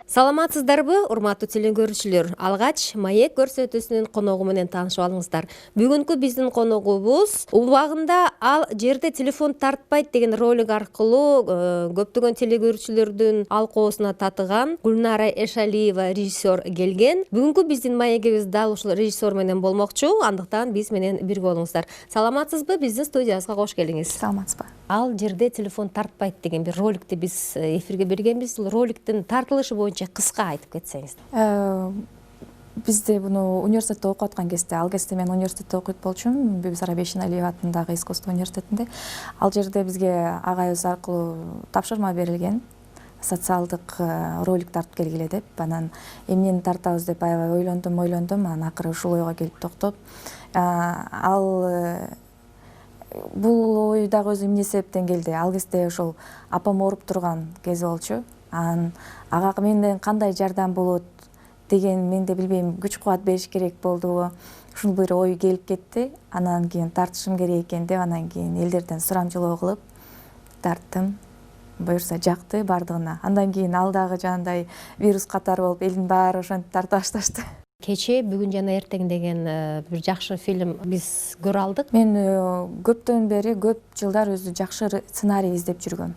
Саламатсыздарбы, урматтуу телекөрүүчүлөр? Алгач маек көрсөтүүсүнүн коногу менен таанышып алыңыздар. Бүгүнкү биздин коногубуз убагында ал жерде телефон тартпайт деген ролик аркылуу көптөгөн телекөрүүчүлөрдүн алкоосуна татыган Гүлнара Эшалиева режиссер келген. Бүгүнкү биздин маегибиз дал ушул режиссер менен болмокчу, андыктан биз менен бирге болуңуздар. Саламатсызбы? Биздин студиябызга кош келиңиз. Саламатсызбы. Ал жерде телефон тартпайт деген бир роликти биз эфирге бергенбиз. Роликтин тартылышы боюнча кыска айтып кетсеңиз. Бизде буну университетте окуп аткан кезде, ал кезде мен университетте окуйт болчумун, Бибисара Бейшеналиева атындагы искусство университетинде. Ал жерде бизге агайыбыз аркылуу тапшырма берилген. Социалдык ролик тартып келгиле деп, анан эмнени тартабыз деп аябай ойлондум, анан акыры ушул ойго келип токтоп, бул ой дагы өзү эмне себептен келди? Ал кезде ошол апам ооруп турган кези болчу. Анан ага менден кандай жардам болот деген менде билбейм, күч-кубат бериш керек болду. Ушул бир ой келип кетти. Анан кийин тартышым керек экен деп, анан кийин элдерден сурамжылоо кылып тарттым. Буюрса жакты бардыгына. Андан кийин ал дагы жанагындай вирус катары болуп, элдин баары ошентип тарта башташты. Кече, бүгүн жана эртең деген бир жакшы фильм биз көрө алдык. Мен көптөн бери, көп жылдар өзү жакшы сценарий издеп жүргөм.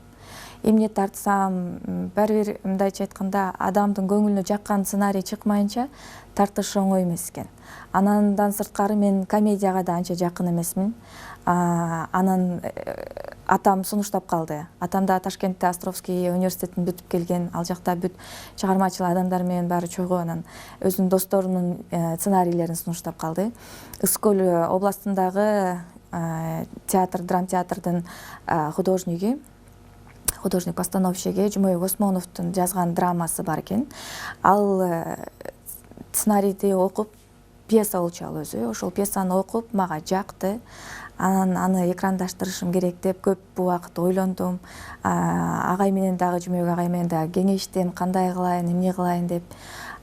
Эмне тартсам, бир мындайча айтканда, адамдын көңүлүнө жаккан сценарий чыкмайынча тартыш оңой эмес экен. Андан сырткары мен комедияга да анча жакын эмесмин. Анан атам сунуштап калды. Атам да Ташкентте Островский университетин бүтүп келген. Ал жакта бүт чыгармачыл адамдар менен баары чогуу, анан өзүнүн досторунун сценарийлерин сунуштап калды. Ыскөл областындагы драм театрдын художник-постановщиги Жумабек Осмоновдун жазган драмасы бар экен. Ал сценарийди окуп, пьеса болчу ал өзү. Ошол пьесаны окуп, мага жакты. Анан аны экрандаштырышым керек деп көп убакыт ойлондум. Агай менен дагы, Жумабек агай менен дагы кеңештим, кандай кылайын, эмне кылайын деп.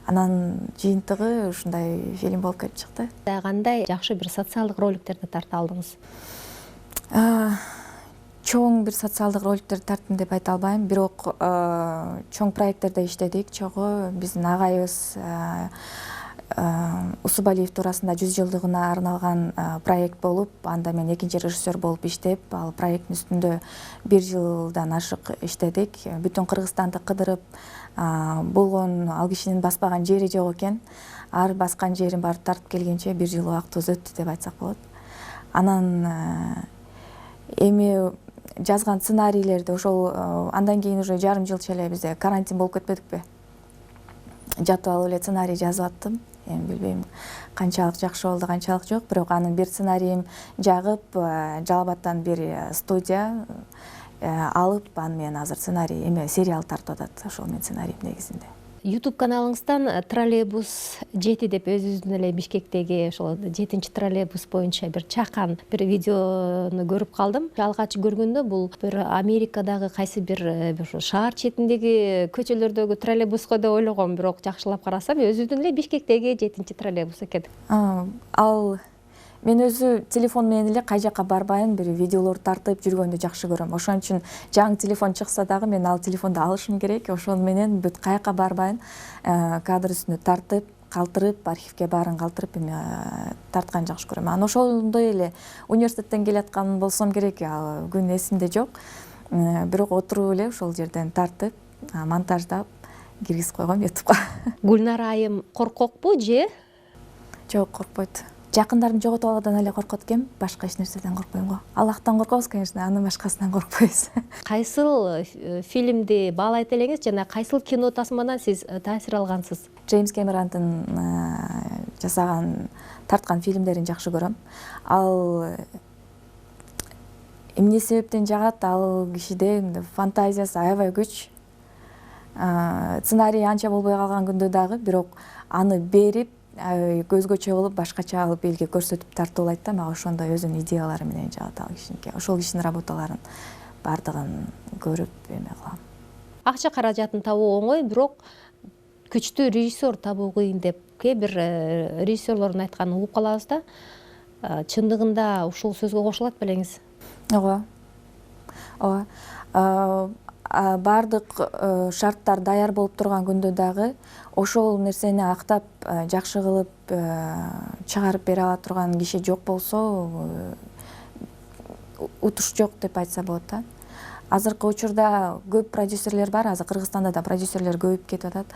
Анан жыйынтыгы ушундай фильм болуп келип чыкты. Кандай жакшы бир социалдык роликтерди тарта алдыңыз? Чоң бир социалдык роликтерди тарттым деп айта албайм, бирок чоң проекттерде иштедик. Чогуу биздин агайыбыз Усубалиев туурасында 100 жылдыгына арналган проект болуп, анда мен экинчи режиссер болуп иштеп, ал проекттин үстүндө 1 жылдан ашык иштедик. Бүтүн Кыргызстанды кыдырып болгон, ал кишинин баспаган жери жок экен. Ар баскан жерин барып тартып келгенче 1 жыл убактыбыз өттү деп айтсак болот. Анан эми жазган сценарийлерди ошол андан кийин уже жарым жылча эле бизде карантин болуп кетпедикпи? Жатып алып эле сценарий жазып аттым. Эми билбейм канчалык жакшы болду, канчалык жок, бирок анын бир сценарийин жагып, Жалал Абадтан бир студия алып, аны менен азыр сценарий сериал тартып атат, ошол менин сценариим негизинде. YouTube каналыңыздан троллейбус 7 деп өзүбүздүн эле Бишкектеги ошол 7-чи троллейбус боюнча бир чакан бир видеону көрүп калдым. Алгач көргөндө бул бир Америкадагы кайсы бир шаар четиндеги көчөлөрдөгү троллейбус го деп ойлогом, бирок жакшылап карасам өзүбүздүн эле Бишкектеги 7-чи троллейбус экен. Ал мен өзү телефон менен эле кай жакка барбайын, бир видеолорду тартып жүргөндү жакшы көрөм. Ошон үчүн жаңы телефон чыкса дагы мен ал телефонду алышым керек. Ошол менен бүт каяка барбайын, кадр үстүнө тартып, калтырып, архивге баарын калтырып тартканды жакшы көрөм. Анан ошондой эле университеттен келаткан болсом керек, ал күн эсимде жок. Бирок отуруп эле ошол жерден тартып, монтаждап, киргизип койгом YouTubeга. Гүлнара айым коркокпу же? Жок, коркпойт. Жакындарын жоготуп алгадан эле коркот экен, башка эч нерседен коркпойм го. Аллахтан коркобуз, конечно, анын башкасынан коркпойбуз. Кайсыл фильмди баалайт элеңиз жана кайсыл кино тасмадан сиз таасир алгансыз? Джеймс Кэмерондун жасаган, тарткан фильмдерин жакшы көрөм. Ал эмне себептен жагат? Ал кишиде фантазиясы аябай күч. Сценарий анча болбой калган күндө дагы, бирок аны берип, көзгөчө кылып, башкача алып элге көрсөтүп тартуулайт да, мага ошондой өзүнүн идеялары менен жагат ал кишиники. Ошол кишинин работаларын бардыгын көрүп эме кылам. Акча каражатын табуу оңой, бирок күчтүү режиссер табуу кыйын деп кээ бир режиссерлордун айтканын угуп калабыз да. Чындыгында ушул сөзгө кошулат белеңиз? Ооба. баардык шарттар даяр болуп турган күндө дагы ошол нерсени актап жакшы кылып чыгарып бере ала турган киши жок болсо утуш жок деп айтса болот да. Азыркы учурда көп продюсерлер бар, азыр Кыргызстанда да продюсерлер көбөйүп кетип атат.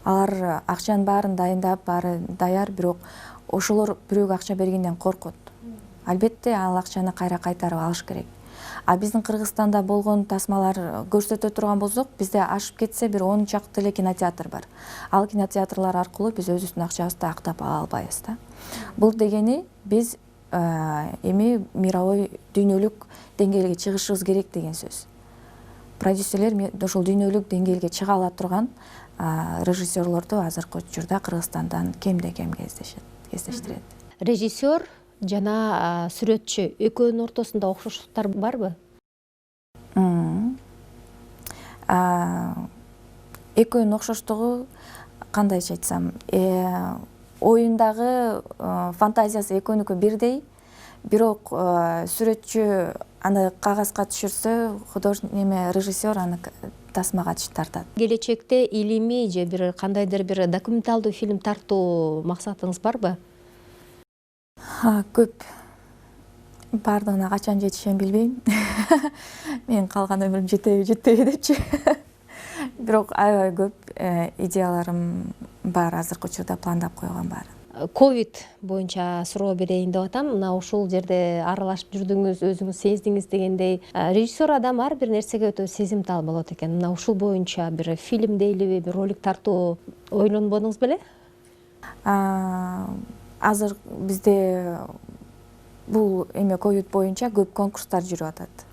Алар акчанын баарын дайындап, баары даяр, бирок ошолор бирөөгө акча бергенден коркот. Албетте ал акчаны кайра кайтарып алыш керек. А биздин Кыргызстанда болгон тасмалар көрсөтө турган болсок, бизде ашып кетсе бир 10 чакты эле кинотеатр бар. Ал кинотеатрлар аркылуу биз өзүбүздүн акчабызды актап ала албайбыз да. Бул дегени биз эми мировой дүйнөлүк деңгээлге чыгышыбыз керек деген сөз. Продюсерлер ошол дүйнөлүк деңгээлге чыга ала турган режиссерлорду азыркы учурда Кыргызстандан кемде кем кездештирет. Режиссер жана сүрөтчү экөөнүн ортосунда окшоштуктар барбы? Экөөнүн окшоштугу кандайча айтсам, оюндагы фантазиясы экөөнүкү бирдей, бирок сүрөтчү аны кагазга түшүрсө, режиссер аны тасмага тартат. Келечекте илимий же бир кандайдыр бир документалдуу фильм тартуу максатыңыз барбы? Көп. Бардыгына качан жетишем билбейм. Мен калган өмүрүм жетеби депчи. Бирок аябай көп идеяларым бар, азыркы учурда пландап койгон бар. Ковид боюнча суроо берейин деп атам. Мына ушул жерде аралашып жүрдүңүз, өзүңүз сездиңиз дегендей, режиссер адам ар бир нерсеге өтө сезимтал болот экен. Мына ушул боюнча бир фильм дейлиби, бир ролик тартуу ойлонбодуңуз беле? Азыр бизде бул ковид боюнча көп конкурстар жүрүп атат.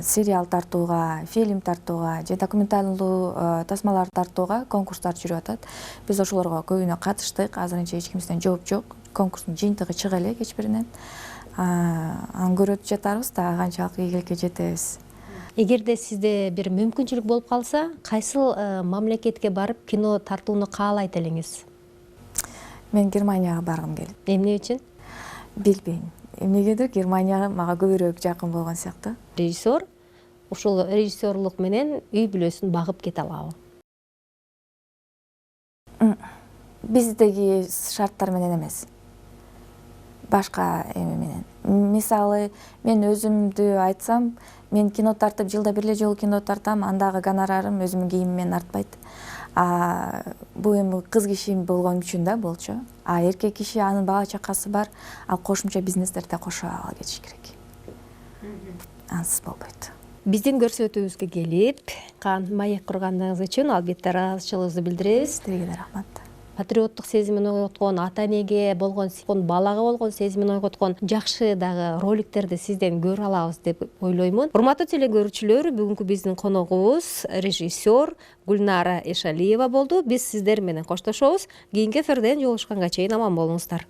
Сериал тартууга, фильм тартууга же документалдуу тасмалар тартууга конкурстар жүрүп атат. Биз ошолорго көбүнө катыштык. Азырынча эч кимизден жооп жок. Конкурстун жыйынтыгы чыга элек кеч биринен. Аны көрөт жатарбыз да, канчалык ийгиликке жетебиз. Эгерде сизде бир мүмкүнчүлүк болуп калса, кайсыл мамлекетке барып кино тартууну каалайт элеңиз? Мен Германияга баргым келет. Эмне үчүн? Билбейм. Эмнегедир Германия мага көбүрөөк жакын болгон сыяктуу. Режиссер ушул режиссерлук менен үй бүлөсүн багып кете алабы? Биздеги шарттар менен эмес. Башка эме менен. Мисалы, мен өзүмдү айтсам, мен кино тартып, жылда бир эле жолу кино тартам, андагы гонорарым өзүмдүн кийимимден артпайт. Бул эми кыз киши болгон үчүн да болчу. Эркек киши, анын бала чакасы бар, ал кошумча бизнестерди кошо ала кетиш керек. Ансыз болбойт. Биздин көрсөтүүбүзгө келип, маек курганыңыз үчүн албетте ыраазычылыгыбызды билдиребиз. Силерге да рахмат. Патриоттук сезимин ойготкон, ата энеге болгон, балага болгон сезимин ойготкон жакшы дагы роликтерди сизден көрө алабыз деп ойлоймун. Урматтуу телекөрүүчүлөр, бүгүнкү биздин коногубуз режиссер Гүлнара Эшалиева болду. Биз сиздер менен коштошобуз. Кийинки эфирден жолугушканга чейин аман болуңуздар.